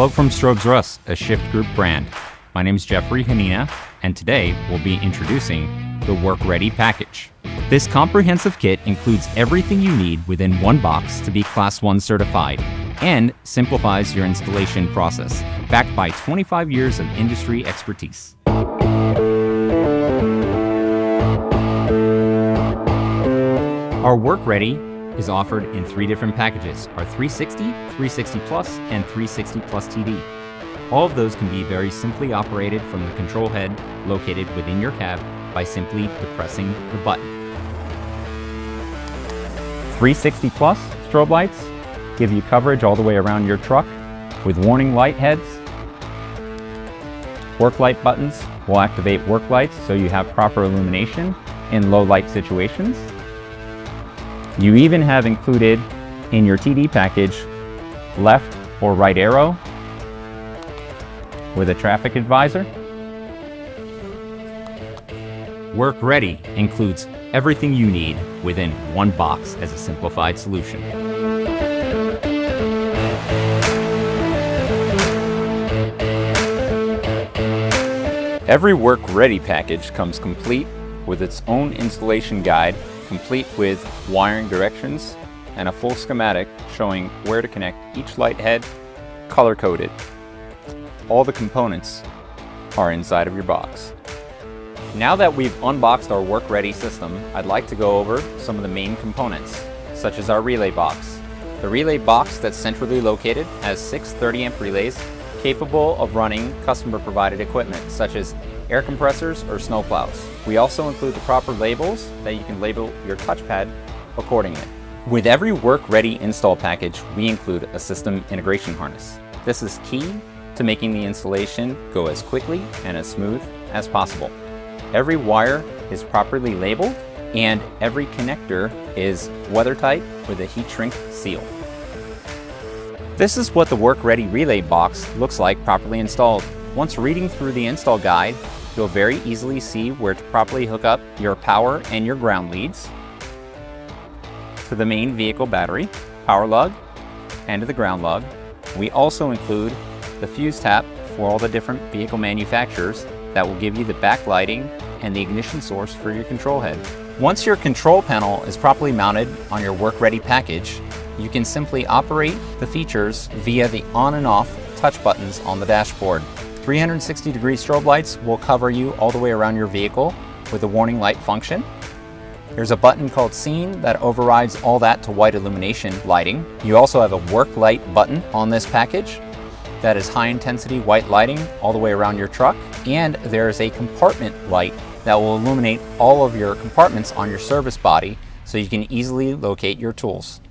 Hello from Strobes-R-Us, a Shift Group brand. My name is Jeffrey Hanina, and today we'll be introducing the Work Ready Package. This comprehensive kit includes everything you need within one box to be Class 1 certified and simplifies your installation process, backed by 25 years of industry expertise. Our Work Ready is offered in 3 different packages, our 360, 360 Plus, and 360 Plus TD. All of those can be very simply operated from the control head located within your cab by simply depressing the button. 360 Plus strobe lights give you coverage all the way around your truck with warning light heads. Work light buttons will activate work lights so you have proper illumination in low light situations. You even have included in your TD package left or right arrow with a traffic advisor. Work Ready includes everything you need within one box as a simplified solution. Every Work Ready package comes complete with its own installation guide, complete with wiring directions and a full schematic showing where to connect each light head, color-coded. All the components are inside of your box. Now that we've unboxed our Work Ready system, I'd like to go over some of the main components, such as our relay box. The relay box that's centrally located has 6 30-amp relays capable of running customer-provided equipment, such as air compressors or snowplows. We also include the proper labels that you can label your touchpad accordingly. With every Work Ready install package, we include a system integration harness. This is key to making the installation go as quickly and as smooth as possible. Every wire is properly labeled and every connector is weather-tight with a heat shrink seal. This is what the Work Ready relay box looks like properly installed. Once reading through the install guide, you'll very easily see where to properly hook up your power and your ground leads to the main vehicle battery, power lug, and to the ground lug. We also include the fuse tap for all the different vehicle manufacturers that will give you the backlighting and the ignition source for your control head. Once your control panel is properly mounted on your Work Ready package, you can simply operate the features via the on and off touch buttons on the dashboard. 360-degree strobe lights will cover you all the way around your vehicle with a warning light function. There's a button called Scene that overrides all that to white illumination lighting. You also have a work light button on this package that is high intensity white lighting all the way around your truck. And there's a compartment light that will illuminate all of your compartments on your service body so you can easily locate your tools.